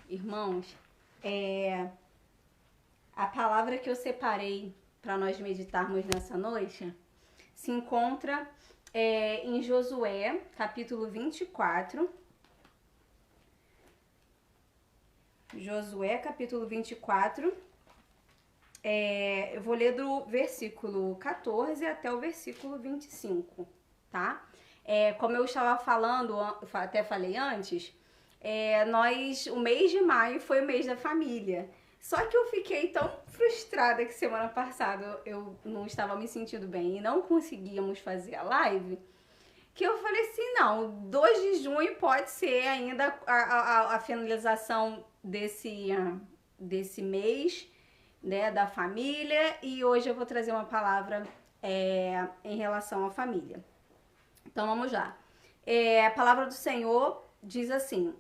Irmãos, a palavra que eu separei para nós meditarmos nessa noite se encontra em Josué, capítulo 24. Josué, capítulo 24. Eu vou ler do versículo 14 até o versículo 25, tá? Como eu estava falando, até falei antes, o mês de maio foi o mês da família. Só que eu fiquei tão frustrada que semana passada eu não estava me sentindo bem e não conseguíamos fazer a live, que eu falei assim, não, 2 de junho pode ser ainda a finalização desse mês, né, da família, e hoje eu vou trazer uma palavra em relação à família. Então vamos lá. A palavra do Senhor diz assim,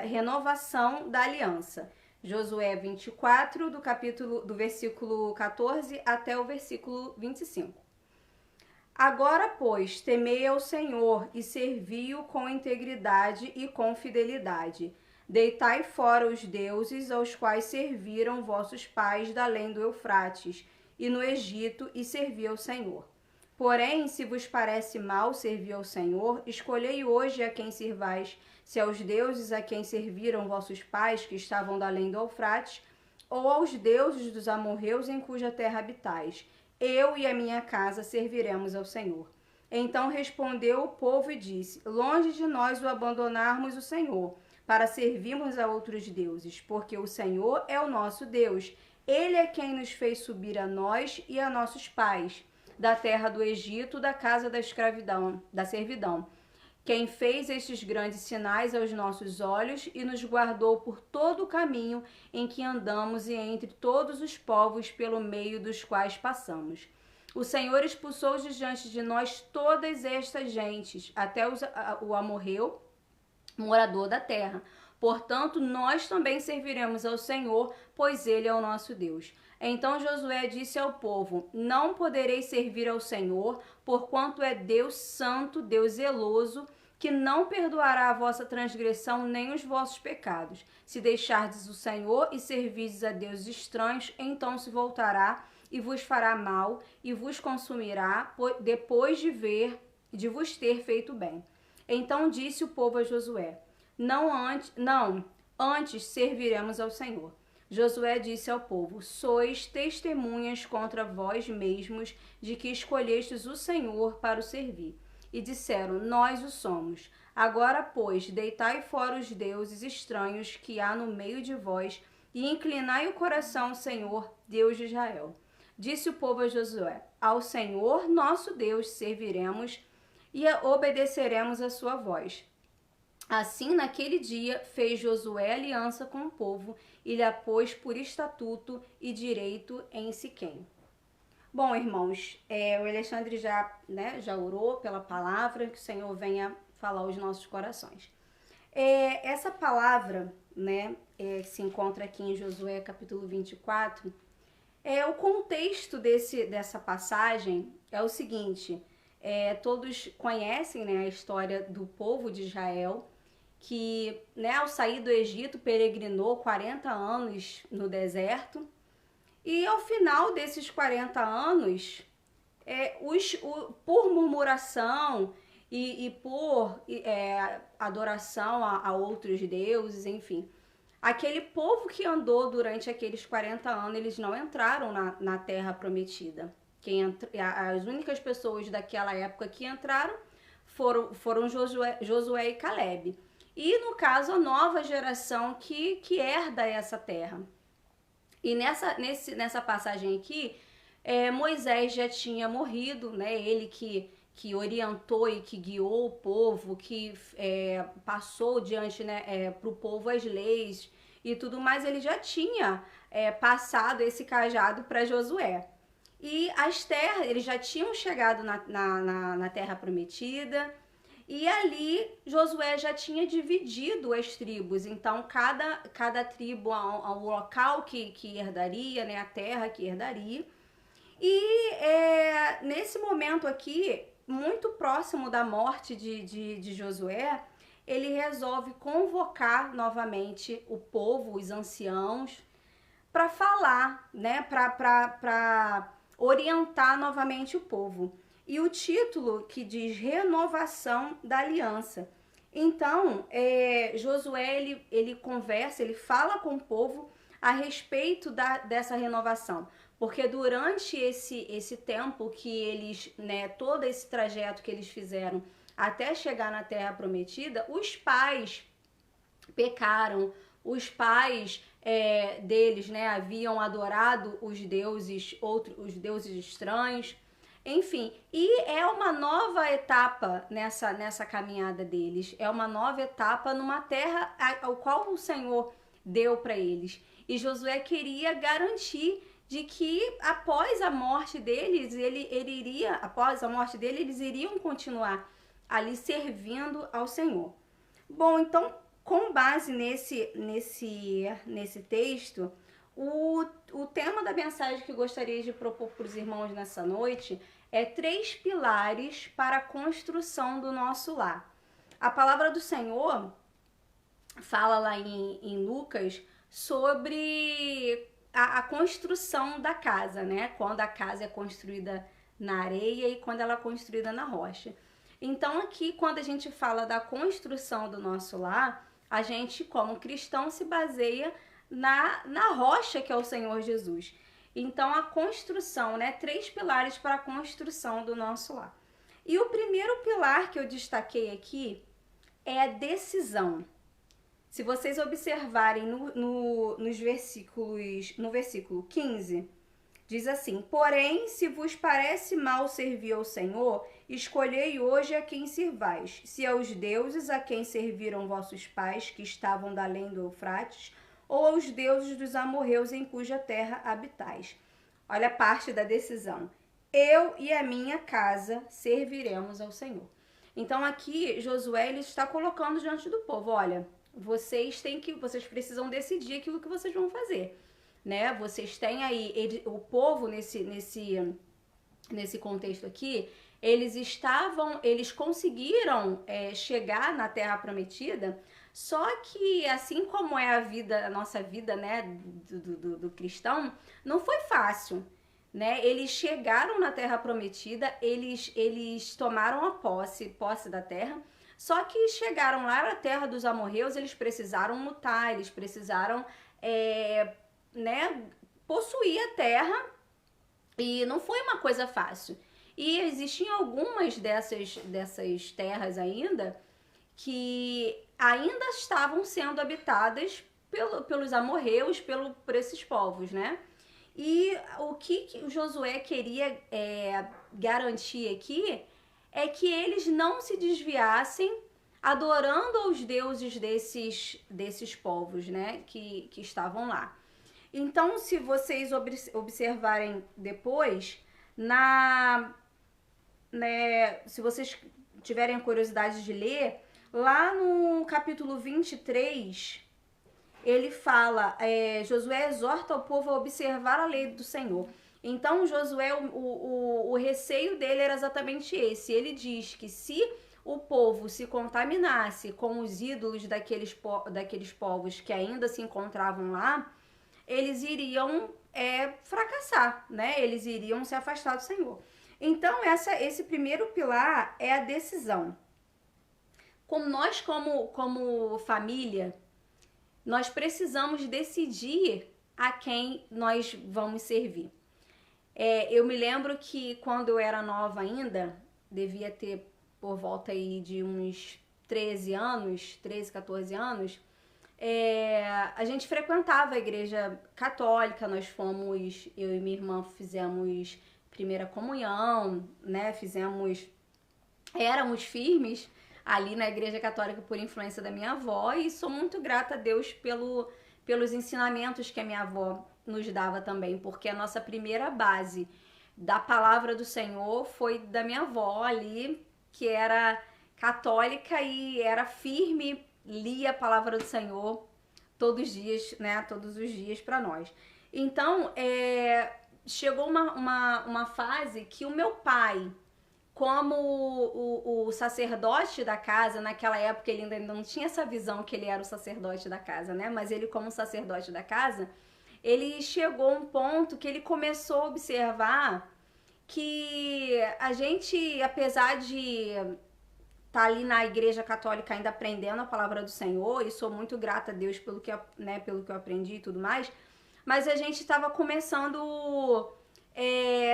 renovação da aliança. Josué 24, do versículo 14 até o versículo 25. Agora, pois, temei ao Senhor e servi-o com integridade e com fidelidade. Deitai fora os deuses aos quais serviram vossos pais da além do Eufrates e no Egito, e servi ao Senhor. Porém, se vos parece mal servir ao Senhor, escolhei hoje a quem servais, se aos deuses a quem serviram vossos pais, que estavam da além do Eufrates, ou aos deuses dos amorreus em cuja terra habitais. Eu e a minha casa serviremos ao Senhor. Então respondeu o povo e disse, longe de nós o abandonarmos o Senhor, para servirmos a outros deuses, porque o Senhor é o nosso Deus. Ele é quem nos fez subir a nós e a nossos pais, da terra do Egito, da casa da escravidão, da servidão. Quem fez estes grandes sinais aos nossos olhos e nos guardou por todo o caminho em que andamos e entre todos os povos pelo meio dos quais passamos. O Senhor expulsou de diante de nós todas estas gentes, até o amorreu, morador da terra. Portanto, nós também serviremos ao Senhor, pois Ele é o nosso Deus. Então Josué disse ao povo, não podereis servir ao Senhor, porquanto é Deus santo, Deus zeloso, que não perdoará a vossa transgressão nem os vossos pecados. Se deixardes o Senhor e servirdes a deuses estranhos, então se voltará e vos fará mal e vos consumirá depois de vos ter feito bem. Então disse o povo a Josué, antes serviremos ao Senhor. Josué disse ao povo, sois testemunhas contra vós mesmos de que escolhestes o Senhor para o servir. E disseram, nós o somos. Agora, pois, deitai fora os deuses estranhos que há no meio de vós e inclinai o coração ao Senhor, Deus de Israel. Disse o povo a Josué, ao Senhor nosso Deus serviremos e obedeceremos a sua voz. Assim, naquele dia, fez Josué aliança com o povo e lhe a pôs por estatuto e direito em Siquém. Bom, irmãos, o Alexandre já orou pela palavra, que o Senhor venha falar aos nossos corações. Essa palavra, que se encontra aqui em Josué capítulo 24, o contexto dessa passagem é o seguinte, todos conhecem, a história do povo de Israel, que ao sair do Egito peregrinou 40 anos no deserto, e ao final desses 40 anos, por murmuração e por adoração a outros deuses, enfim, aquele povo que andou durante aqueles 40 anos, eles não entraram na terra prometida. As únicas pessoas daquela época que entraram foram Josué e Caleb. E, no caso, a nova geração que herda essa terra. E nessa passagem aqui, Moisés já tinha morrido, ele que orientou e que guiou o povo, que passou diante para o povo as leis e tudo mais, ele já tinha passado esse cajado para Josué. E as terras, eles já tinham chegado na terra prometida, e ali Josué já tinha dividido as tribos, então cada tribo ao local que herdaria, a terra que herdaria. E nesse momento aqui, muito próximo da morte de Josué, ele resolve convocar novamente o povo, os anciãos, para falar, né, para orientar novamente o povo. E o título que diz Renovação da Aliança. Então, Josué, ele conversa, ele fala com o povo a respeito dessa renovação. Porque durante esse tempo que eles, né, todo esse trajeto que eles fizeram até chegar na Terra Prometida, os pais pecaram, os pais deles, né, haviam adorado os deuses estranhos, enfim, e é uma nova etapa nessa caminhada deles, é uma nova etapa numa terra ao qual o Senhor deu para eles. E Josué queria garantir de que após a morte deles, após a morte dele, eles iriam continuar ali servindo ao Senhor. Bom, então, com base nesse texto, o tema da mensagem que eu gostaria de propor para os irmãos nessa noite é 3 pilares para a construção do nosso lar. A palavra do Senhor fala lá em Lucas sobre a construção da casa, né? Quando a casa é construída na areia e quando ela é construída na rocha. Então aqui, quando a gente fala da construção do nosso lar, a gente, como cristão, se baseia na rocha que é o Senhor Jesus. Então a construção, né? 3 pilares para a construção do nosso lar. E o primeiro pilar que eu destaquei aqui é a decisão. Se vocês observarem no versículo 15, diz assim: porém, se vos parece mal servir ao Senhor, escolhei hoje a quem sirvais, se aos deuses a quem serviram vossos pais, que estavam da além do Eufrates, ou aos deuses dos amorreus em cuja terra habitais. Olha a parte da decisão. Eu e a minha casa serviremos ao Senhor. Então aqui Josué ele está colocando diante do povo, olha, vocês precisam decidir aquilo que vocês vão fazer, né? Vocês têm aí o povo nesse contexto aqui, eles conseguiram chegar na Terra Prometida, só que assim como é a nossa vida, né, do cristão, não foi fácil, né? Eles chegaram na Terra Prometida, eles tomaram a posse da terra. Só que chegaram lá na terra dos amorreus, eles precisaram lutar, eles precisaram né, possuir a terra, e não foi uma coisa fácil. E existiam algumas dessas terras ainda que ainda estavam sendo habitadas pelos amorreus, por esses povos, né? E o que o Josué queria garantir aqui é que eles não se desviassem adorando aos deuses desses povos, né, que estavam lá. Então, se vocês observarem depois, se vocês tiverem curiosidade de ler, lá no capítulo 23, ele fala, Josué exorta o povo a observar a lei do Senhor. Então, Josué, o receio dele era exatamente esse. Ele diz que se o povo se contaminasse com os ídolos daqueles povos que ainda se encontravam lá, eles iriam fracassar, né? Eles iriam se afastar do Senhor. Então, esse primeiro pilar é a decisão. Nós, como família, nós precisamos decidir a quem nós vamos servir. Eu me lembro que quando eu era nova ainda, devia ter por volta aí de uns 13, 14 anos, a gente frequentava a igreja católica, eu e minha irmã fizemos primeira comunhão, né, éramos firmes ali na igreja católica por influência da minha avó, e sou muito grata a Deus pelos ensinamentos que a minha avó nos dava também, porque a nossa primeira base da palavra do Senhor foi da minha avó ali, que era católica e era firme, lia a palavra do Senhor todos os dias, né? Todos os dias para nós. Então, chegou uma fase que o meu pai como o sacerdote da casa, naquela época ele ainda não tinha essa visão que ele era o sacerdote da casa, né? Mas ele, como sacerdote da casa, ele chegou a um ponto que ele começou a observar que a gente, apesar de estar ali na igreja católica ainda aprendendo a palavra do Senhor, e sou muito grata a Deus pelo que, né, pelo que eu aprendi e tudo mais, mas a gente estava começando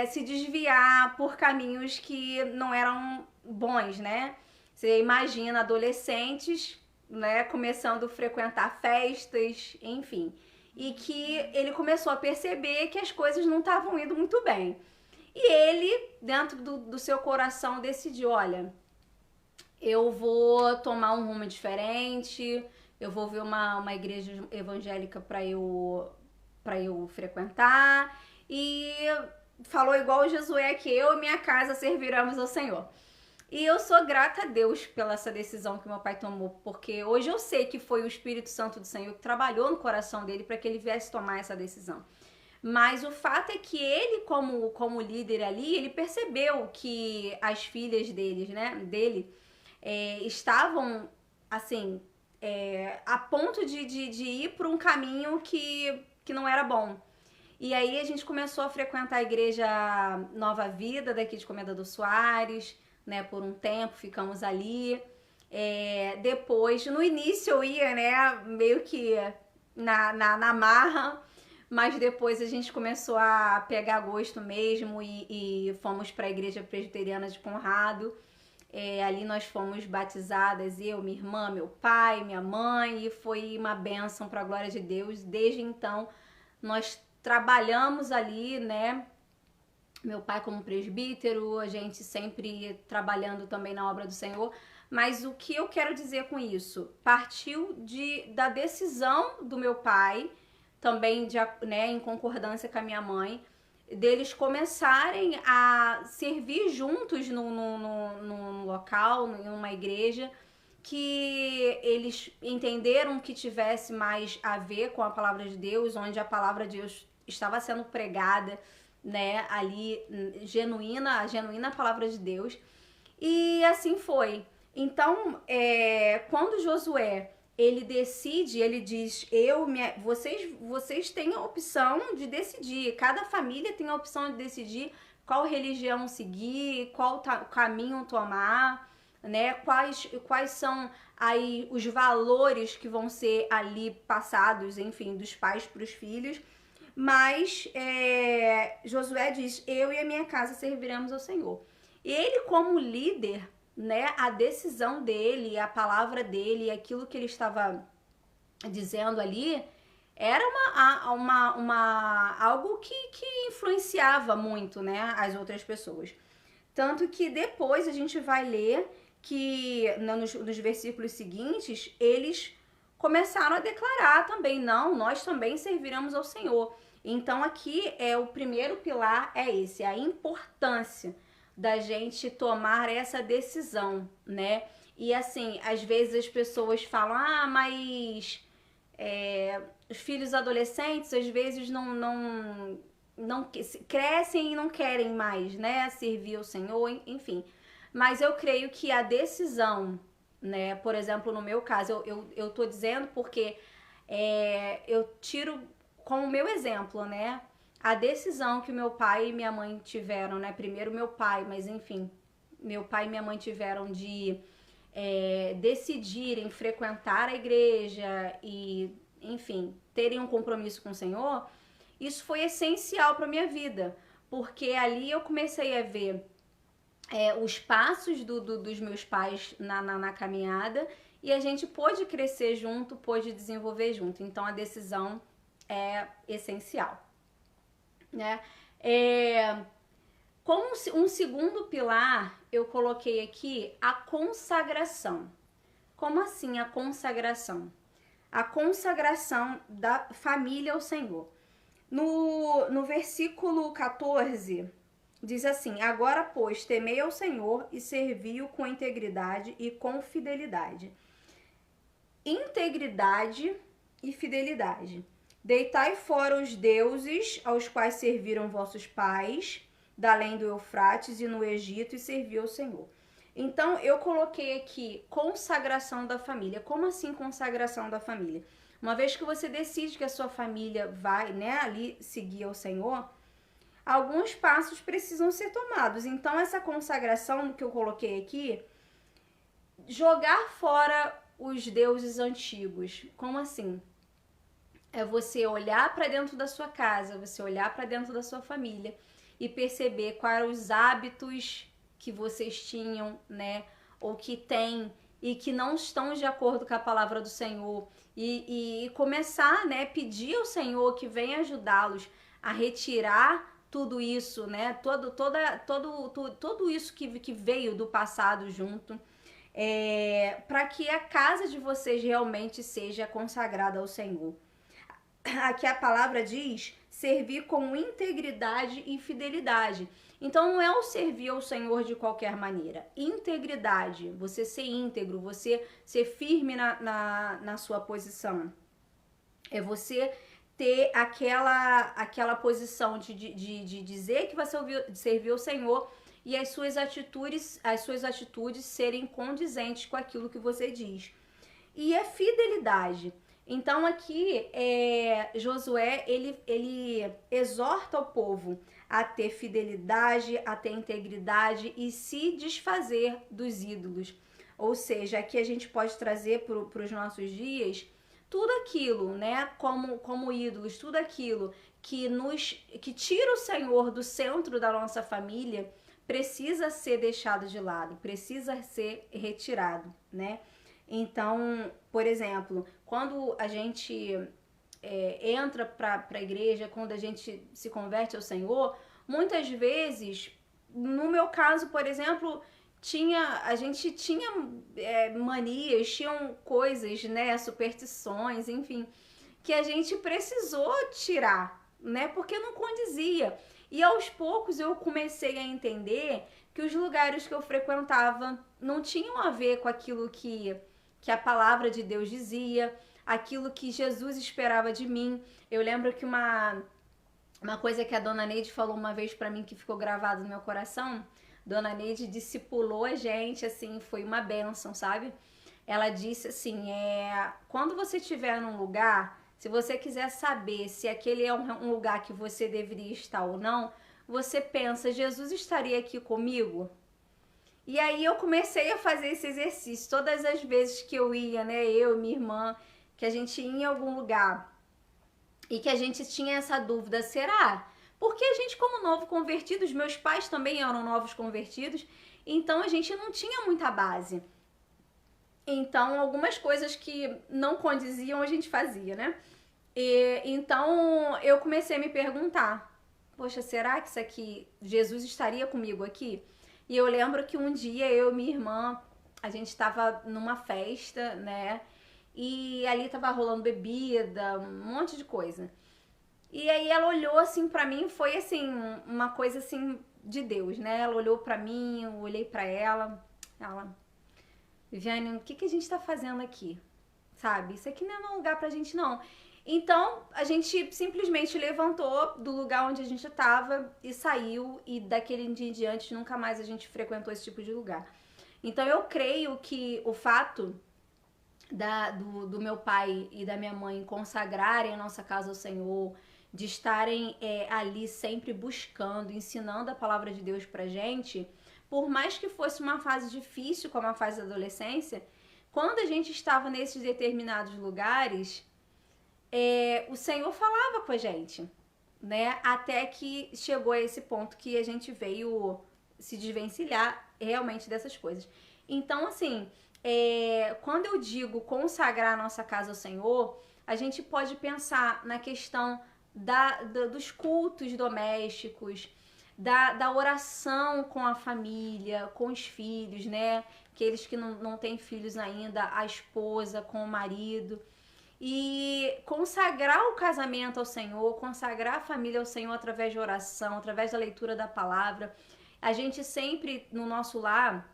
se desviar por caminhos que não eram bons, né? Você imagina adolescentes, né, começando a frequentar festas, enfim. E que ele começou a perceber que as coisas não estavam indo muito bem. E ele, dentro do seu coração, decidiu, olha, eu vou tomar um rumo diferente, eu vou ver uma igreja evangélica para eu frequentar. E falou igual o Josué, que eu e minha casa serviremos ao Senhor. E eu sou grata a Deus pela essa decisão que meu pai tomou, porque hoje eu sei que foi o Espírito Santo do Senhor que trabalhou no coração dele para que ele viesse tomar essa decisão. Mas o fato é que ele, como líder ali, ele percebeu que as filhas dele estavam, assim, a ponto de ir por um caminho que não era bom. E aí a gente começou a frequentar a igreja Nova Vida, daqui de Comendador Soares, né, por um tempo, ficamos ali. Depois, no início eu ia, né, meio que na marra, mas depois a gente começou a pegar gosto mesmo e fomos para a igreja presbiteriana de Conrado. Ali nós fomos batizadas, eu, minha irmã, meu pai, minha mãe, e foi uma bênção para a glória de Deus. Desde então, nós trabalhamos ali, né? Meu pai como presbítero, a gente sempre trabalhando também na obra do Senhor. Mas o que eu quero dizer com isso? Partiu da decisão do meu pai, também né, em concordância com a minha mãe, deles começarem a servir juntos num local, em uma igreja, que eles entenderam que tivesse mais a ver com a palavra de Deus, onde a palavra de Deus estava sendo pregada, né, ali, a genuína palavra de Deus. E assim foi. Então, quando Josué ele decide, ele diz, vocês têm a opção de decidir, cada família tem a opção de decidir qual religião seguir, qual caminho tomar, né? Quais são aí os valores que vão ser ali passados, enfim, dos pais para os filhos. Mas Josué diz, eu e a minha casa serviremos ao Senhor. E ele, como líder, né, a decisão dele, a palavra dele, aquilo que ele estava dizendo ali, era algo que influenciava muito, né, as outras pessoas. Tanto que depois a gente vai ler que nos versículos seguintes, eles começaram a declarar também, não, nós também serviremos ao Senhor. Então aqui o primeiro pilar esse, a importância da gente tomar essa decisão, né? E assim, às vezes as pessoas falam, mas os filhos adolescentes às vezes não crescem e não querem mais, né? Servir ao Senhor, enfim. Mas eu creio que a decisão, né? Por exemplo, no meu caso, eu tô dizendo porque eu tiro como meu exemplo, né? A decisão que meu pai e minha mãe tiveram, né? Primeiro meu pai, mas enfim, meu pai e minha mãe tiveram de decidirem frequentar a igreja e, enfim, terem um compromisso com o Senhor, isso foi essencial para minha vida, porque ali eu comecei a ver os passos dos meus pais na caminhada e a gente pôde crescer junto, pôde desenvolver junto. Então a decisão é essencial, né? Como um segundo pilar, eu coloquei aqui a consagração. Como assim a consagração? A consagração da família ao Senhor. No versículo 14, diz assim, agora, pois, temei ao Senhor e servi-o com integridade e com fidelidade. Integridade e fidelidade. Deitai fora os deuses aos quais serviram vossos pais, da além do Eufrates e no Egito e serviu ao Senhor. Então, eu coloquei aqui consagração da família. Como assim consagração da família? Uma vez que você decide que a sua família vai, né, ali seguir ao Senhor, alguns passos precisam ser tomados. Então, essa consagração que eu coloquei aqui, jogar fora os deuses antigos. Como assim? É você olhar para dentro da sua casa, você olhar para dentro da sua família e perceber quais eram os hábitos que vocês tinham, né, ou que têm e que não estão de acordo com a palavra do Senhor e começar, né, pedir ao Senhor que venha ajudá-los a retirar tudo isso, né, tudo isso que veio do passado junto, para que a casa de vocês realmente seja consagrada ao Senhor. Aqui a palavra diz servir com integridade e fidelidade. Então não é o servir ao Senhor de qualquer maneira. Integridade, você ser íntegro, você ser firme na sua posição. É você ter aquela posição de dizer que vai servir ao Senhor e as suas atitudes serem condizentes com aquilo que você diz. E a fidelidade. Então aqui Josué ele exorta o povo a ter fidelidade, a ter integridade e se desfazer dos ídolos. Ou seja, aqui a gente pode trazer para os nossos dias tudo aquilo, né, como ídolos, tudo aquilo que tira o Senhor do centro da nossa família, precisa ser deixado de lado, precisa ser retirado, né? Então, por exemplo, quando a gente entra para a igreja, quando a gente se converte ao Senhor, muitas vezes, no meu caso, por exemplo, a gente tinha manias, tinham coisas, né, superstições, enfim, que a gente precisou tirar, né, porque não condizia. E aos poucos eu comecei a entender que os lugares que eu frequentava não tinham a ver com aquilo que a palavra de Deus dizia, aquilo que Jesus esperava de mim. Eu lembro que uma coisa que a dona Neide falou uma vez pra mim que ficou gravado no meu coração, dona Neide discipulou a gente, assim, foi uma bênção, sabe? Ela disse assim, quando você estiver num lugar, se você quiser saber se aquele é um lugar que você deveria estar ou não, você pensa, Jesus estaria aqui comigo? E aí eu comecei a fazer esse exercício. Todas as vezes que eu ia, né, eu e minha irmã, que a gente ia em algum lugar e que a gente tinha essa dúvida, será? Porque a gente, como novo convertido, os meus pais também eram novos convertidos, então a gente não tinha muita base. Então, algumas coisas que não condiziam a gente fazia, né? Então, eu comecei a me perguntar, poxa, será que isso aqui, Jesus estaria comigo aqui? E eu lembro que um dia eu e minha irmã, a gente estava numa festa, né? E ali tava rolando bebida, um monte de coisa. E aí ela olhou assim pra mim, foi assim, uma coisa assim de Deus, né? Ela olhou pra mim, eu olhei pra ela, Viviane, o que a gente tá fazendo aqui? Sabe? Isso aqui não é um lugar pra gente não. Então, a gente simplesmente levantou do lugar onde a gente estava e saiu, e daquele dia em diante nunca mais a gente frequentou esse tipo de lugar. Então, eu creio que o fato do meu pai e da minha mãe consagrarem a nossa casa ao Senhor, de estarem ali sempre buscando, ensinando a palavra de Deus pra gente, por mais que fosse uma fase difícil, como a fase da adolescência, quando a gente estava nesses determinados lugares, o Senhor falava com a gente, né? Até que chegou a esse ponto que a gente veio se desvencilhar realmente dessas coisas. Então, assim, quando eu digo consagrar a nossa casa ao Senhor, a gente pode pensar na questão dos cultos domésticos, da oração com a família, com os filhos, né? Aqueles que não têm filhos ainda, a esposa com o marido. E consagrar o casamento ao Senhor, consagrar a família ao Senhor através de oração, através da leitura da palavra. A gente sempre, no nosso lar,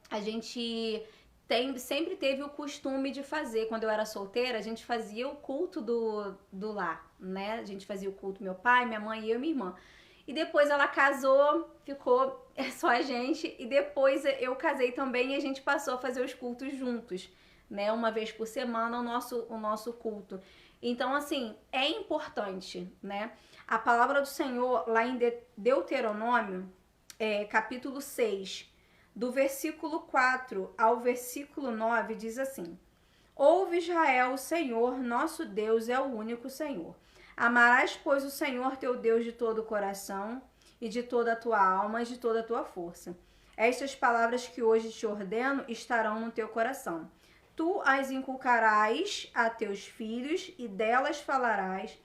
a gente sempre teve o costume de fazer. Quando eu era solteira, a gente fazia o culto do lar, né? A gente fazia o culto meu pai, minha mãe, eu e minha irmã. E depois ela casou, ficou só a gente. E depois eu casei também e a gente passou a fazer os cultos juntos, né? Uma vez por semana o nosso culto. Então, assim, é importante, né? A palavra do Senhor, lá em Deuteronômio, capítulo 6, do versículo 4 ao versículo 9, diz assim: Ouve, Israel, o Senhor, nosso Deus, é o único Senhor. Amarás, pois, o Senhor teu Deus de todo o coração, e de toda a tua alma, e de toda a tua força. Estas palavras que hoje te ordeno estarão no teu coração. Tu as inculcarás a teus filhos, e delas falarás,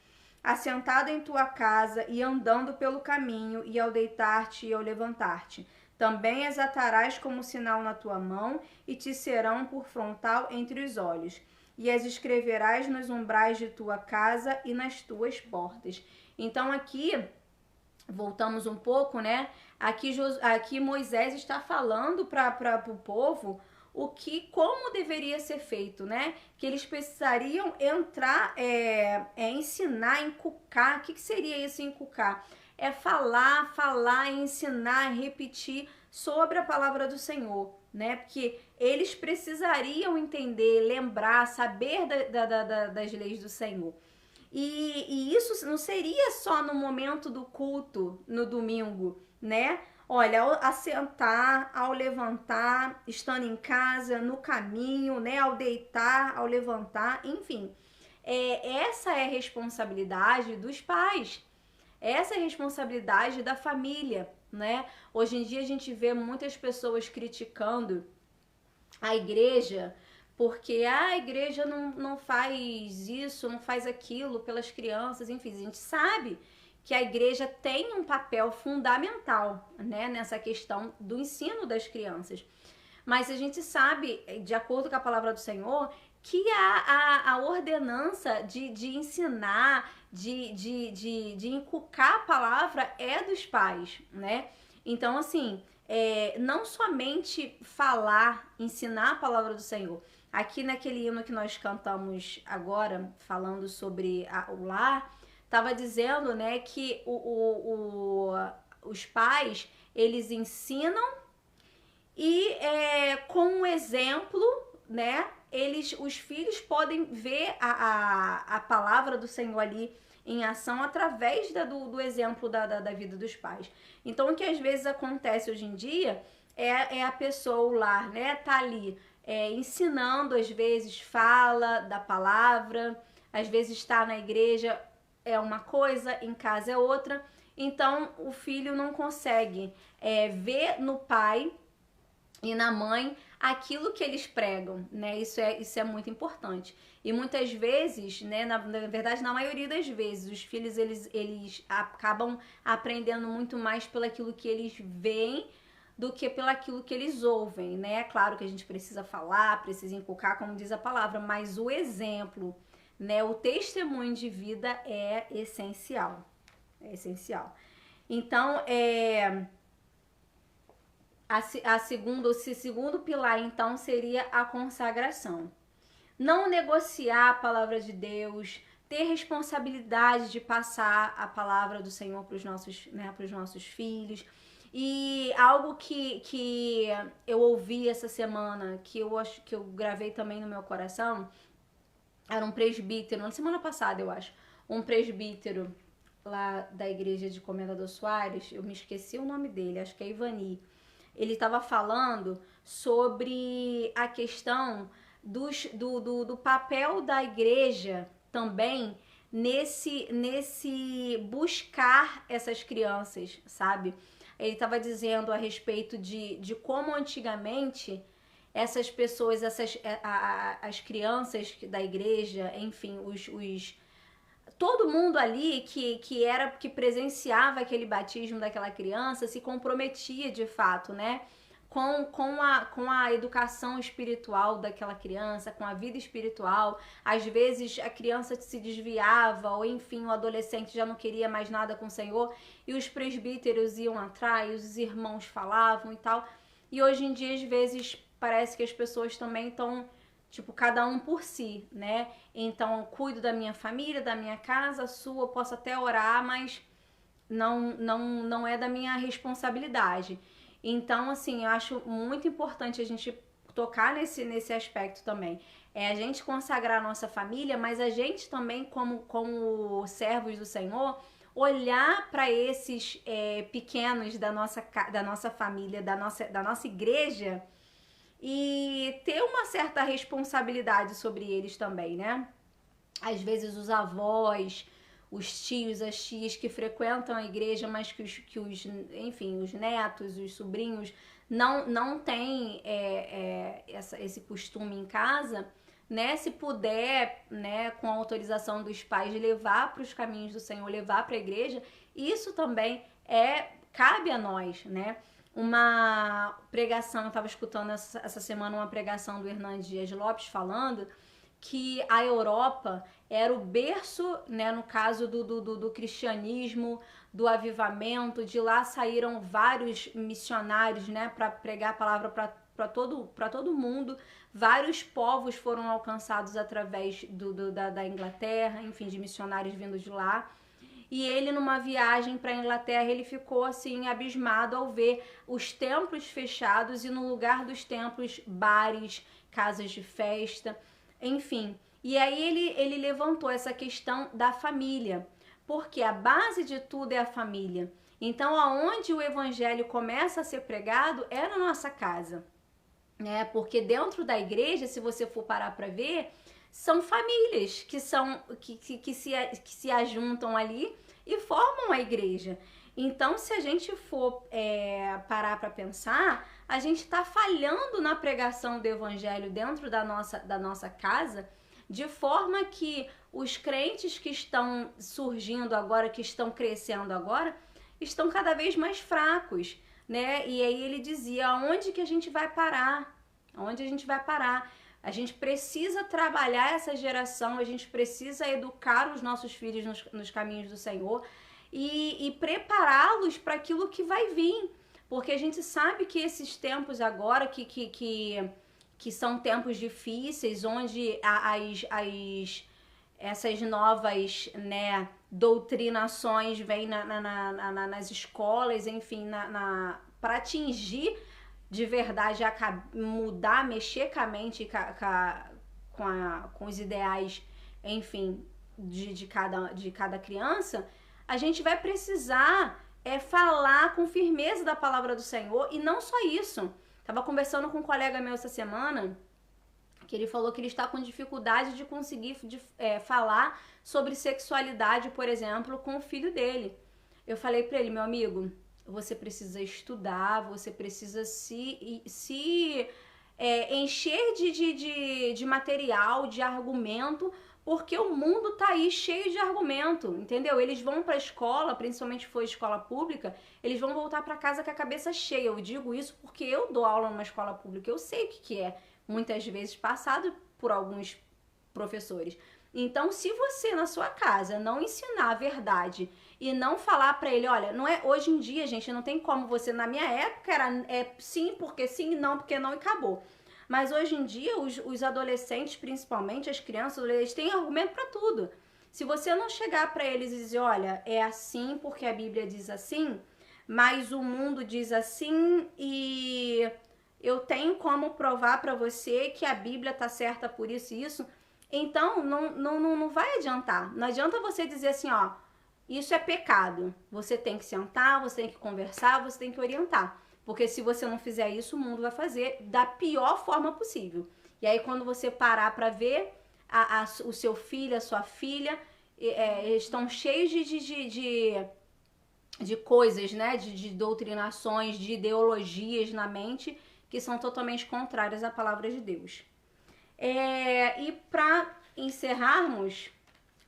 assentado em tua casa, e andando pelo caminho, e ao deitar-te e ao levantar-te. Também as atarás como sinal na tua mão, e te serão por frontal entre os olhos. E as escreverás nos umbrais de tua casa e nas tuas portas. Então aqui, voltamos um pouco, né? Aqui Moisés está falando para o povo como deveria ser feito, né? Que eles precisariam entrar, ensinar, inculcar. O que seria isso, inculcar? É falar, ensinar, repetir sobre a palavra do Senhor, né? Porque eles precisariam entender, lembrar, saber das leis do Senhor. E isso não seria só no momento do culto, no domingo, né? Olha, ao assentar, ao levantar, estando em casa, no caminho, né? Ao deitar, ao levantar, enfim. Essa é a responsabilidade dos pais. Essa é a responsabilidade da família, né? Hoje em dia a gente vê muitas pessoas criticando a igreja porque a igreja não faz isso, não faz aquilo pelas crianças, enfim, a gente sabe que a igreja tem um papel fundamental, né, nessa questão do ensino das crianças. Mas a gente sabe, de acordo com a palavra do Senhor, que a ordenança de ensinar, de inculcar a palavra é dos pais, né? Então, assim, não somente falar, ensinar a palavra do Senhor. Aqui naquele hino que nós cantamos agora, falando sobre o lar, estava dizendo, né, que os pais, eles ensinam e com um exemplo, né, os filhos podem ver a palavra do Senhor ali em ação através do exemplo da vida dos pais. Então, o que às vezes acontece hoje em dia é a pessoa, o lar, né, tá ali ensinando, às vezes fala da palavra, às vezes está na igreja é uma coisa, em casa é outra. Então, o filho não consegue ver no pai e na mãe aquilo que eles pregam, né? Isso é muito importante. E muitas vezes, né, na verdade, na maioria das vezes, os filhos eles acabam aprendendo muito mais pelaquilo que eles veem do que pelaquilo que eles ouvem, né? Claro que a gente precisa falar, precisa inculcar, como diz a palavra, mas o exemplo, né, o testemunho de vida é essencial. É essencial. Então, o segundo pilar, então, seria a consagração. Não negociar a palavra de Deus, ter responsabilidade de passar a palavra do Senhor para os nossos filhos. E algo que eu ouvi essa semana, que eu acho que eu gravei também no meu coração, era um presbítero, na semana passada, eu acho, um presbítero lá da igreja de Comendador Soares, eu me esqueci o nome dele, acho que é Ivani. Ele estava falando sobre a questão do papel da igreja também nesse buscar essas crianças, sabe? Ele estava dizendo a respeito de como antigamente essas pessoas, as crianças da igreja, enfim, todo mundo ali que presenciava aquele batismo daquela criança se comprometia de fato, né? Com a educação espiritual daquela criança, com a vida espiritual. Às vezes a criança se desviava, ou enfim, o adolescente já não queria mais nada com o Senhor, e os presbíteros iam atrás, os irmãos falavam e tal. E hoje em dia, às vezes, parece que as pessoas também estão, tipo, cada um por si, né? Então, cuido da minha família, da minha casa, a sua, posso até orar, mas não é da minha responsabilidade. Então, assim, eu acho muito importante a gente tocar nesse aspecto também. É a gente consagrar a nossa família, mas a gente também, como servos do Senhor, olhar para esses pequenos da nossa família, da nossa igreja, e ter uma certa responsabilidade sobre eles também, né? Às vezes os avós, os tios, as tias que frequentam a igreja, mas enfim, os netos, os sobrinhos não têm esse costume em casa, né? Se puder, né, com a autorização dos pais, levar para os caminhos do Senhor, levar para a igreja, isso também cabe a nós, né? Uma pregação, eu estava escutando essa semana uma pregação do Hernandes Dias Lopes falando que a Europa era o berço, né, no caso do cristianismo, do avivamento. De lá saíram vários missionários, né, para pregar a palavra para todo mundo. Vários povos foram alcançados através da Inglaterra, enfim, de missionários vindos de lá. E ele, numa viagem para a Inglaterra, ele ficou assim abismado ao ver os templos fechados e no lugar dos templos, bares, casas de festa, enfim. E aí ele levantou essa questão da família, porque a base de tudo é a família. Então, aonde o evangelho começa a ser pregado é na nossa casa, né? Porque dentro da igreja, se você for parar para ver, são famílias que se ajuntam ali e formam a igreja. Então, se a gente for parar para pensar, a gente está falhando na pregação do evangelho dentro da nossa casa, de forma que os crentes que estão surgindo agora, que estão crescendo agora, estão cada vez mais fracos, né? E aí ele dizia, aonde que a gente vai parar? Aonde a gente vai parar? A gente precisa trabalhar essa geração, a gente precisa educar os nossos filhos nos caminhos do Senhor e prepará-los para aquilo que vai vir. Porque a gente sabe que esses tempos agora, que são tempos difíceis, onde essas novas, né, doutrinações vêm nas escolas, enfim, para atingir de verdade, mudar, mexer com a mente, com os ideais, enfim, de cada criança, a gente vai precisar falar com firmeza da palavra do Senhor. E não só isso. Tava conversando com um colega meu essa semana, que ele falou que ele está com dificuldade de conseguir falar sobre sexualidade, por exemplo, com o filho dele. Eu falei pra ele, meu amigo, você precisa estudar, você precisa se encher de material, de argumento, porque o mundo tá aí cheio de argumento, entendeu? Eles vão pra escola, principalmente se for escola pública, eles vão voltar pra casa com a cabeça cheia. Eu digo isso porque eu dou aula numa escola pública, eu sei o que é, muitas vezes passado por alguns professores. Então, se você na sua casa não ensinar a verdade e não falar pra ele, olha, não é hoje em dia, gente, não tem como você, na minha época era sim porque sim, não porque não e acabou. Mas hoje em dia, os adolescentes, principalmente as crianças, eles têm argumento pra tudo. Se você não chegar pra eles e dizer, olha, é assim porque a Bíblia diz assim, mas o mundo diz assim e eu tenho como provar pra você que a Bíblia tá certa por isso e isso, então não vai adiantar. Não adianta você dizer assim, ó, isso é pecado. Você tem que sentar, você tem que conversar, você tem que orientar. Porque se você não fizer isso, o mundo vai fazer da pior forma possível. E aí quando você parar pra ver, o seu filho, a sua filha, estão cheios de coisas, né? De doutrinações, de ideologias na mente que são totalmente contrárias à palavra de Deus. E para encerrarmos,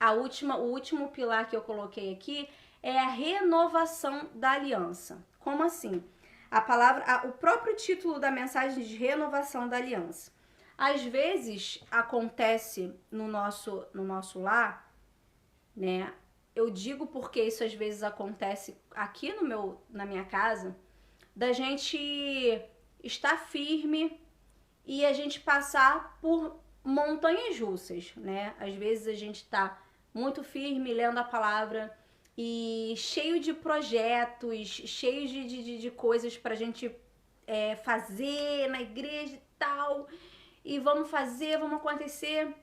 o último pilar que eu coloquei aqui é a renovação da aliança. Como assim? O próprio título da mensagem de renovação da aliança. Às vezes acontece no nosso lar, né? Eu digo porque isso às vezes acontece aqui na minha casa, da gente estar firme e a gente passar por montanhas russas, né? Às vezes a gente tá muito firme lendo a palavra, e cheio de projetos, cheio de coisas pra gente fazer na igreja e tal, e vamos fazer, vamos acontecer.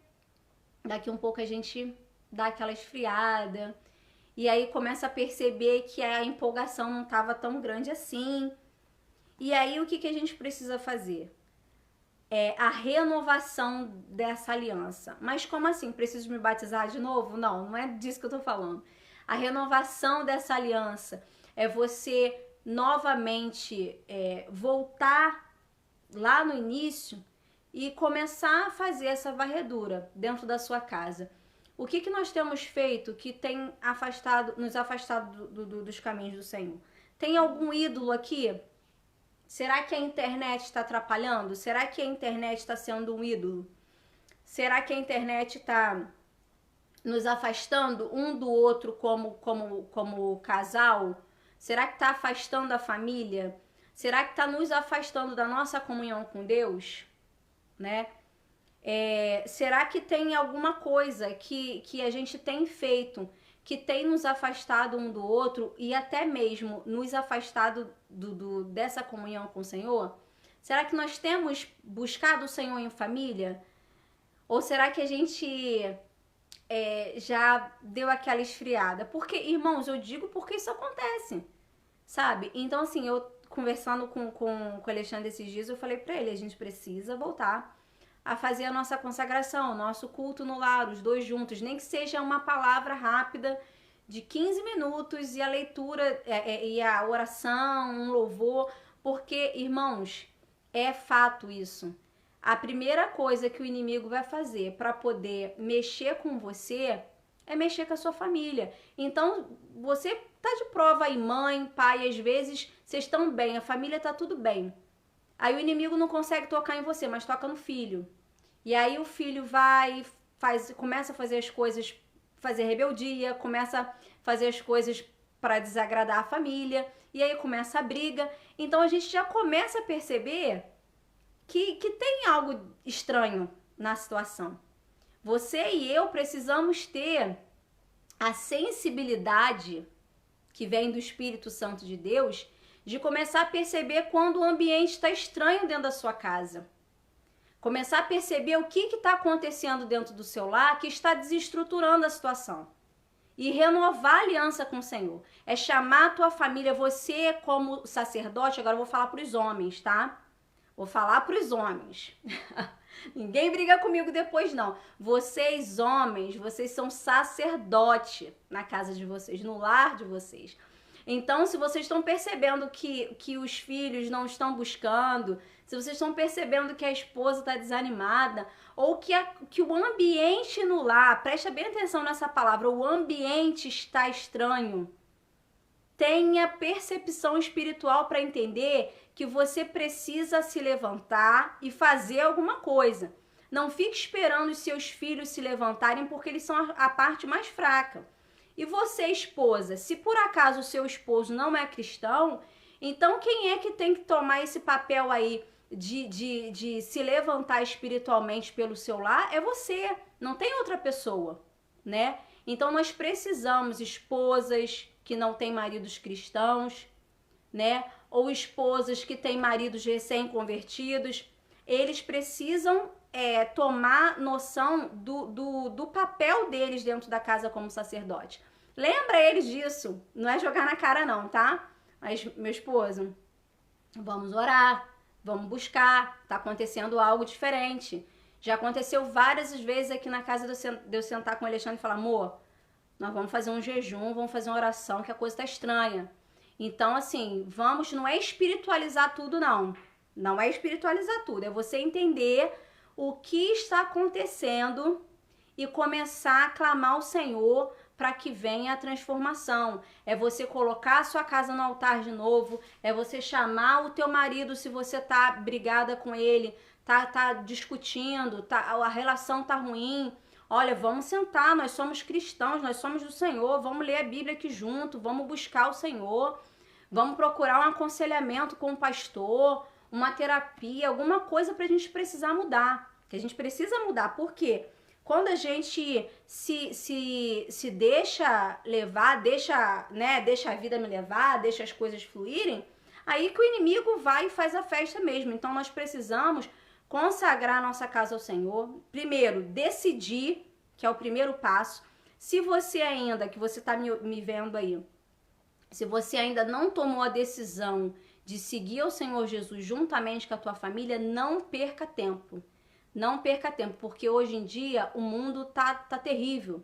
Daqui um pouco a gente dá aquela esfriada, e aí começa a perceber que a empolgação não estava tão grande assim. E aí o que a gente precisa fazer? É a renovação dessa aliança. Mas como assim? Preciso me batizar de novo? Não, não é disso que eu tô falando. A renovação dessa aliança é você novamente voltar lá no início e começar a fazer essa varredura dentro da sua casa. O que nós temos feito que tem nos afastado dos caminhos do Senhor? Tem algum ídolo aqui? Será que a internet está atrapalhando? Será que a internet está sendo um ídolo? Será que a internet está nos afastando um do outro como casal? Será que está afastando a família? Será que está nos afastando da nossa comunhão com Deus? Né? Será que tem alguma coisa que a gente tem feito que tem nos afastado um do outro e até mesmo nos afastado dessa comunhão com o Senhor? Será que nós temos buscado o Senhor em família? Ou será que a gente já deu aquela esfriada? Porque, irmãos, eu digo porque isso acontece, sabe? Então, assim, eu conversando com o Alexandre esses dias, eu falei pra ele, a gente precisa voltar a fazer a nossa consagração, o nosso culto no lar, os dois juntos, nem que seja uma palavra rápida de 15 minutos e a leitura e a oração, um louvor, porque, irmãos, é fato isso. A primeira coisa que o inimigo vai fazer para poder mexer com você é mexer com a sua família. Então, você tá de prova aí, mãe, pai, às vezes vocês estão bem, a família tá tudo bem. Aí o inimigo não consegue tocar em você, mas toca no filho. E aí o filho começa a fazer as coisas, fazer rebeldia, começa a fazer as coisas para desagradar a família, e aí começa a briga. Então a gente já começa a perceber que tem algo estranho na situação. Você e eu precisamos ter a sensibilidade que vem do Espírito Santo de Deus de começar a perceber quando o ambiente está estranho dentro da sua casa. Começar a perceber o que está acontecendo dentro do seu lar que está desestruturando a situação. E renovar a aliança com o Senhor. É chamar a tua família, você como sacerdote, agora eu vou falar para os homens, tá? Vou falar para os homens. Ninguém briga comigo depois, não. Vocês, homens, vocês são sacerdote na casa de vocês, no lar de vocês. Então, se vocês estão percebendo que os filhos não estão buscando, se vocês estão percebendo que a esposa está desanimada, ou que o ambiente no lar, presta bem atenção nessa palavra, o ambiente está estranho, tenha percepção espiritual para entender que você precisa se levantar e fazer alguma coisa. Não fique esperando os seus filhos se levantarem porque eles são a parte mais fraca. E você, esposa, se por acaso o seu esposo não é cristão, então quem é que tem que tomar esse papel aí de se levantar espiritualmente pelo seu lar? É você, não tem outra pessoa, né? Então nós precisamos, esposas que não têm maridos cristãos, né? Ou esposas que têm maridos recém-convertidos, eles precisam tomar noção do papel deles dentro da casa como sacerdote. Lembra eles disso, não é jogar na cara não, tá? Mas, meu esposo, vamos orar, vamos buscar, tá acontecendo algo diferente. Já aconteceu várias vezes aqui na casa de eu sentar com o Alexandre e falar, amor, nós vamos fazer um jejum, vamos fazer uma oração, que a coisa tá estranha. Então, assim, não é espiritualizar tudo, não. Não é espiritualizar tudo, é você entender o que está acontecendo e começar a clamar ao Senhor para que venha a transformação. É você colocar a sua casa no altar de novo, é você chamar o teu marido se você tá brigada com ele, tá discutindo, a relação tá ruim. Olha, vamos sentar, nós somos cristãos, nós somos do Senhor, vamos ler a Bíblia aqui junto, vamos buscar o Senhor, vamos procurar um aconselhamento com o pastor, uma terapia, alguma coisa pra gente precisar mudar. Que a gente precisa mudar. Por quê? quando a gente se deixa levar, deixa a vida me levar, deixa as coisas fluírem, aí que o inimigo vai e faz a festa mesmo. Então nós precisamos consagrar a nossa casa ao Senhor. Primeiro, decidir, que é o primeiro passo. Se você ainda, que você está me vendo aí, se você ainda não tomou a decisão de seguir o Senhor Jesus juntamente com a tua família, não perca tempo. Não perca tempo, porque hoje em dia o mundo tá terrível.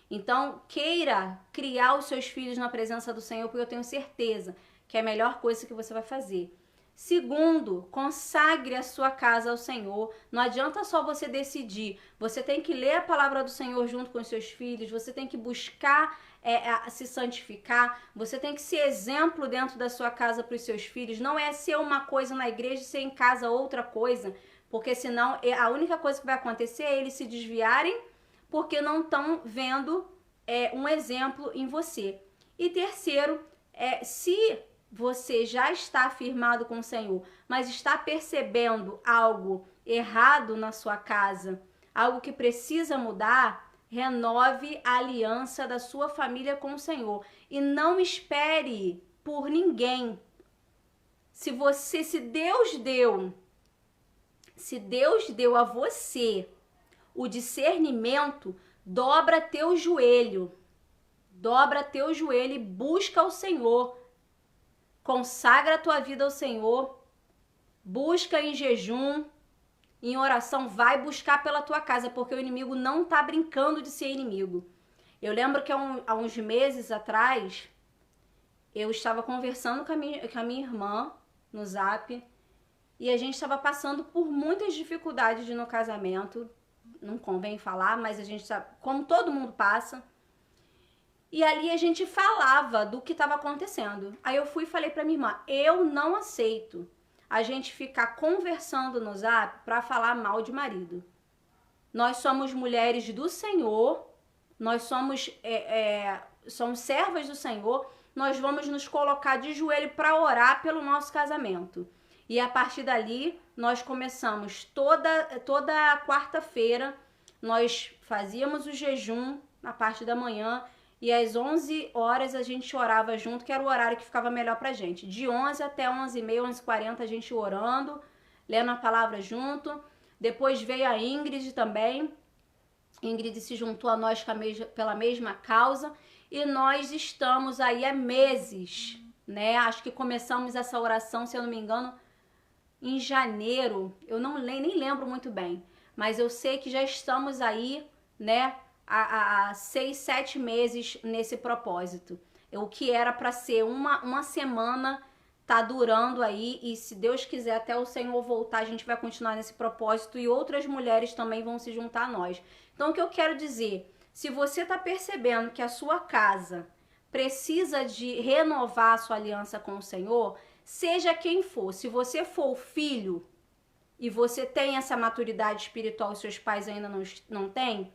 Então, queira criar os seus filhos na presença do Senhor, porque eu tenho certeza que é a melhor coisa que você vai fazer. Segundo, consagre a sua casa ao Senhor. Não adianta só você decidir. Você tem que ler a palavra do Senhor junto com os seus filhos. Você tem que buscar se santificar. Você tem que ser exemplo dentro da sua casa para os seus filhos. Não é ser uma coisa na igreja e ser em casa outra coisa. Porque senão a única coisa que vai acontecer é eles se desviarem porque não estão vendo um exemplo em você. E terceiro, se você já está firmado com o Senhor, mas está percebendo algo errado na sua casa, algo que precisa mudar, renove a aliança da sua família com o Senhor. E não espere por ninguém. Se Deus deu a você o discernimento, dobra teu joelho e busca o Senhor. Consagra a tua vida ao Senhor, busca em jejum, em oração, vai buscar pela tua casa, porque o inimigo não tá brincando de ser inimigo. Eu lembro que há uns meses atrás, eu estava conversando com a minha irmã no Zap, e a gente estava passando por muitas dificuldades no casamento, não convém falar, mas a gente sabe, como todo mundo passa. E ali a gente falava do que estava acontecendo. Aí eu fui e falei pra minha irmã, eu não aceito a gente ficar conversando no Zap pra falar mal de marido. Nós somos mulheres do Senhor, nós somos servas do Senhor, nós vamos nos colocar de joelho para orar pelo nosso casamento. E a partir dali, nós começamos toda quarta-feira, nós fazíamos o jejum na parte da manhã, e às 11 horas a gente orava junto, que era o horário que ficava melhor pra gente. De 11 até 11h30, 11h40 a gente orando, lendo a palavra junto. Depois veio a Ingrid também. Ingrid se juntou a nós pela mesma causa. E nós estamos aí há meses, né? Acho que começamos essa oração, se eu não me engano, em janeiro. Eu nem lembro muito bem. Mas eu sei que já estamos aí, né? Há 6, 7 meses nesse propósito. O que era para ser uma semana tá durando aí, e se Deus quiser até o Senhor voltar, a gente vai continuar nesse propósito e outras mulheres também vão se juntar a nós. Então o que eu quero dizer, se você tá percebendo que a sua casa precisa de renovar a sua aliança com o Senhor, seja quem for, se você for o filho e você tem essa maturidade espiritual e seus pais ainda não têm,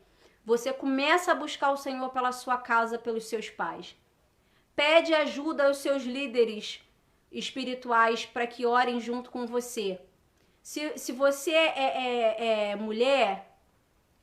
você começa a buscar o Senhor pela sua casa, pelos seus pais. Pede ajuda aos seus líderes espirituais para que orem junto com você. Se você é mulher,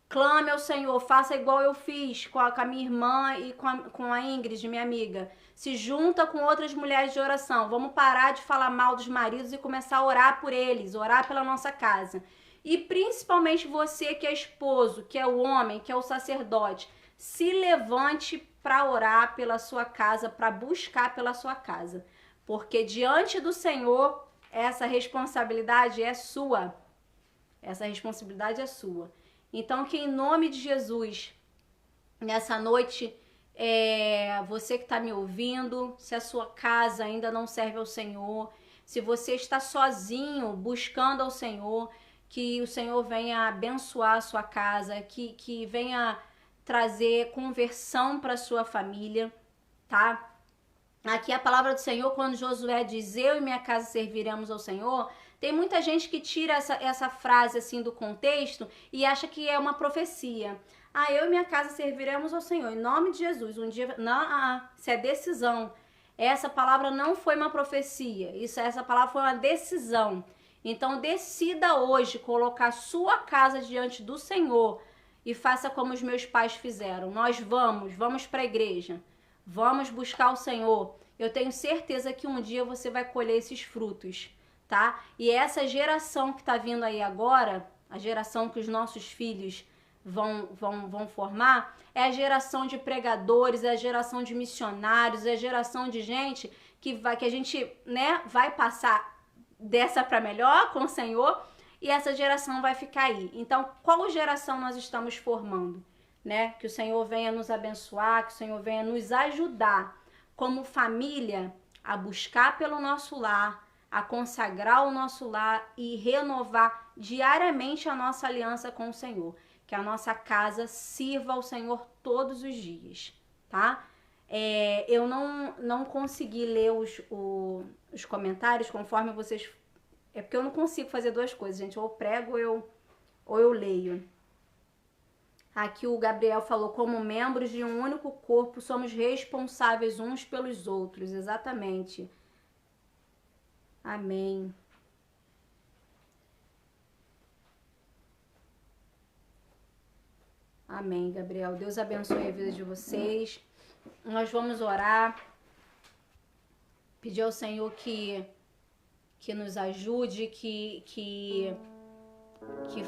clame ao Senhor, faça igual eu fiz com a minha irmã e com a Ingrid, minha amiga. Se junta com outras mulheres de oração. Vamos parar de falar mal dos maridos e começar a orar por eles, orar pela nossa casa. E principalmente você que é esposo, que é o homem, que é o sacerdote, se levante para orar pela sua casa, para buscar pela sua casa. Porque diante do Senhor, essa responsabilidade é sua. Essa responsabilidade é sua. Então, que em nome de Jesus, nessa noite, você que está me ouvindo, se a sua casa ainda não serve ao Senhor, se você está sozinho buscando ao Senhor, que o Senhor venha abençoar a sua casa, que venha trazer conversão para a sua família, tá? Aqui a palavra do Senhor, quando Josué diz, eu e minha casa serviremos ao Senhor, tem muita gente que tira essa frase assim do contexto e acha que é uma profecia. Eu e minha casa serviremos ao Senhor, em nome de Jesus. Um dia, não, isso é decisão. Essa palavra não foi uma profecia, essa palavra foi uma decisão. Então decida hoje colocar sua casa diante do Senhor e faça como os meus pais fizeram. Nós vamos para a igreja, vamos buscar o Senhor. Eu tenho certeza que um dia você vai colher esses frutos, tá? E essa geração que tá vindo aí agora, a geração que os nossos filhos vão formar, é a geração de pregadores, é a geração de missionários, é a geração de gente que a gente, né, vai passar dessa para melhor com o Senhor, e essa geração vai ficar aí. Então, qual geração nós estamos formando, né? Que o Senhor venha nos abençoar, que o Senhor venha nos ajudar como família a buscar pelo nosso lar, a consagrar o nosso lar e renovar diariamente a nossa aliança com o Senhor. Que a nossa casa sirva ao Senhor todos os dias, tá? Eu não consegui ler os comentários conforme vocês... É porque eu não consigo fazer duas coisas, gente. Ou eu prego ou eu leio. Aqui o Gabriel falou, como membros de um único corpo, somos responsáveis uns pelos outros. Exatamente. Amém. Amém, Gabriel. Deus abençoe a vida de vocês. Nós vamos orar. Pedir ao Senhor que nos ajude, que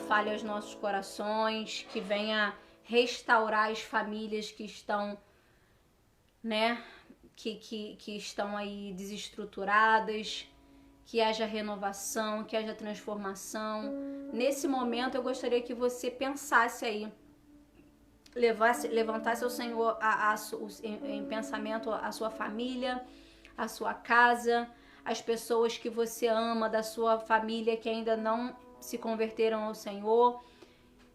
fale aos nossos corações, que venha restaurar as famílias que estão, né, que estão aí desestruturadas, que haja renovação, que haja transformação. Nesse momento eu gostaria que você pensasse aí, levantasse ao Senhor em pensamento a sua família, a sua casa, as pessoas que você ama da sua família que ainda não se converteram ao Senhor,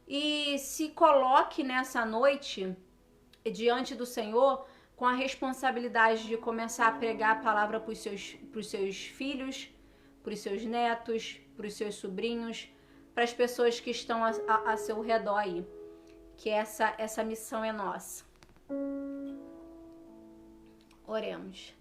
e se coloque nessa noite diante do Senhor com a responsabilidade de começar a pregar a palavra para os seus filhos, para os seus netos, para os seus sobrinhos, para as pessoas que estão a seu redor aí, que essa missão é nossa. Oremos.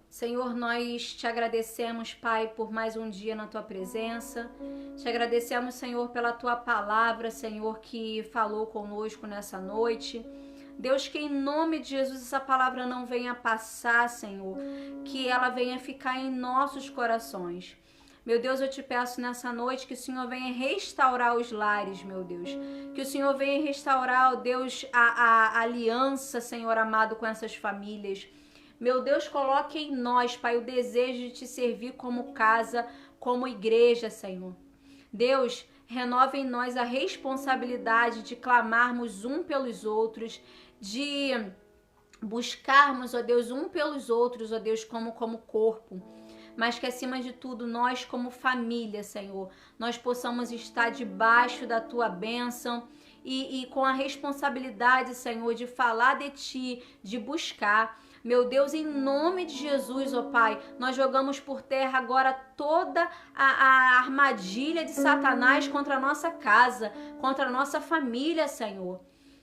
Senhor, nós te agradecemos, Pai, por mais um dia na Tua presença. Te agradecemos, Senhor, pela Tua palavra, Senhor, que falou conosco nessa noite. Deus, que em nome de Jesus essa palavra não venha passar, Senhor, que ela venha ficar em nossos corações. Meu Deus, eu te peço nessa noite que o Senhor venha restaurar os lares, meu Deus. Que o Senhor venha restaurar, ó Deus, a aliança, Senhor amado, com essas famílias. Meu Deus, coloque em nós, Pai, o desejo de te servir como casa, como igreja, Senhor. Deus, renova em nós a responsabilidade de clamarmos um pelos outros, de buscarmos, ó Deus, um pelos outros, ó Deus, como corpo. Mas que acima de tudo, nós como família, Senhor, nós possamos estar debaixo da Tua bênção e com a responsabilidade, Senhor, de falar de Ti, de buscar. Meu Deus, em nome de Jesus, ó Pai, nós jogamos por terra agora toda a armadilha de Satanás contra a nossa casa, contra a nossa família, Senhor.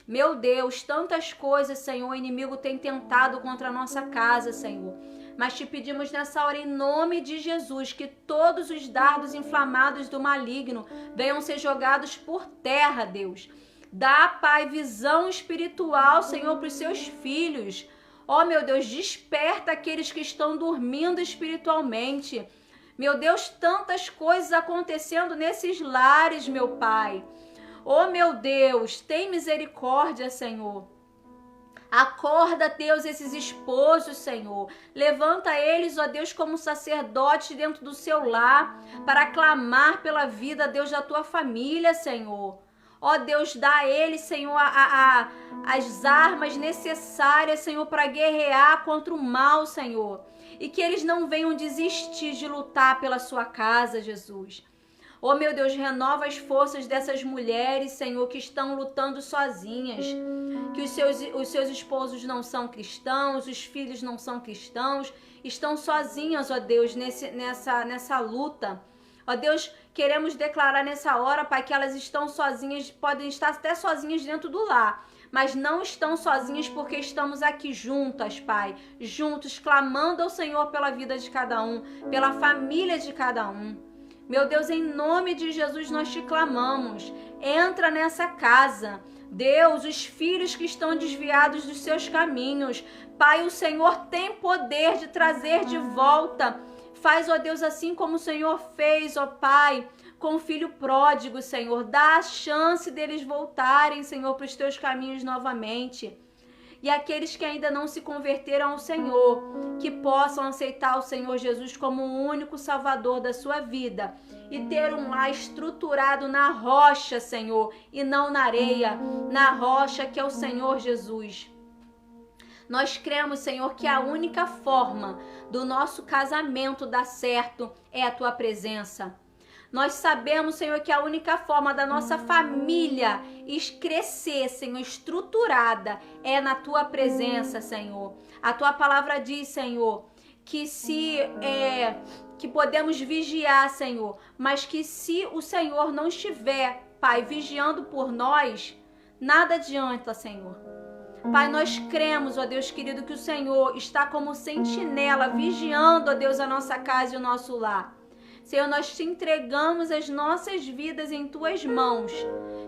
Meu Deus, tantas coisas, Senhor, o inimigo tem tentado contra a nossa casa, Senhor. Mas te pedimos nessa hora, em nome de Jesus, que todos os dardos inflamados do maligno venham ser jogados por terra, Deus. Dá, Pai, visão espiritual, Senhor, para os seus filhos. Ó, meu Deus, desperta aqueles que estão dormindo espiritualmente. Meu Deus, tantas coisas acontecendo nesses lares, meu Pai. Ó, meu Deus, tem misericórdia, Senhor. Acorda, Deus, esses esposos, Senhor. Levanta eles, ó Deus, como sacerdotes dentro do seu lar, para clamar pela vida, Deus, da tua família, Senhor. Ó Deus, dá a eles, Senhor, as armas necessárias, Senhor, para guerrear contra o mal, Senhor. E que eles não venham desistir de lutar pela sua casa, Jesus. Ó meu Deus, renova as forças dessas mulheres, Senhor, que estão lutando sozinhas. Que os seus esposos não são cristãos, os filhos não são cristãos, estão sozinhas, ó Deus, nessa luta. Ó Deus, queremos declarar nessa hora, Pai, que elas estão sozinhas, podem estar até sozinhas dentro do lar, mas não estão sozinhas porque estamos aqui juntas, Pai, juntos, clamando ao Senhor pela vida de cada um, pela família de cada um. Meu Deus, em nome de Jesus nós te clamamos. Entra nessa casa. Deus, os filhos que estão desviados dos seus caminhos. Pai, o Senhor tem poder de trazer de volta. Faz, ó Deus, assim como o Senhor fez, ó Pai, com o filho pródigo, Senhor. Dá a chance deles voltarem, Senhor, para os teus caminhos novamente. E aqueles que ainda não se converteram ao Senhor, que possam aceitar o Senhor Jesus como o único Salvador da sua vida e ter um lar estruturado na rocha, Senhor, e não na areia, na rocha que é o Senhor Jesus. Nós cremos, Senhor, que a única forma do nosso casamento dar certo é a Tua presença. Nós sabemos, Senhor, que a única forma da nossa família crescer, Senhor, estruturada, é na Tua presença, Senhor. A Tua palavra diz, Senhor, que que podemos vigiar, Senhor, mas que se o Senhor não estiver, Pai, vigiando por nós, nada adianta, Senhor. Pai, nós cremos, ó Deus querido, que o Senhor está como sentinela, vigiando, ó Deus, a nossa casa e o nosso lar. Senhor, nós te entregamos as nossas vidas em Tuas mãos.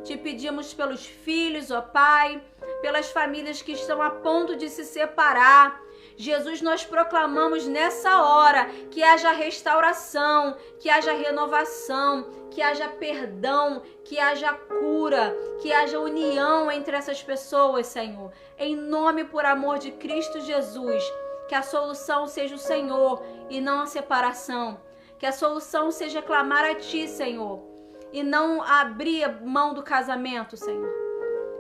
Te pedimos pelos filhos, ó Pai, pelas famílias que estão a ponto de se separar. Jesus, nós proclamamos nessa hora que haja restauração, que haja renovação, que haja perdão, que haja cura, que haja união entre essas pessoas, Senhor. Em nome, por amor de Cristo Jesus, que a solução seja o Senhor e não a separação. Que a solução seja clamar a Ti, Senhor, e não abrir mão do casamento, Senhor.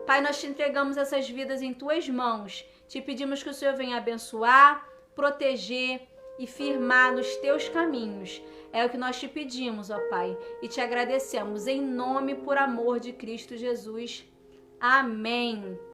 Pai, nós te entregamos essas vidas em Tuas mãos. Te pedimos que o Senhor venha abençoar, proteger e firmar nos Teus caminhos. É o que nós te pedimos, ó Pai, e te agradecemos em nome, por amor de Cristo Jesus. Amém.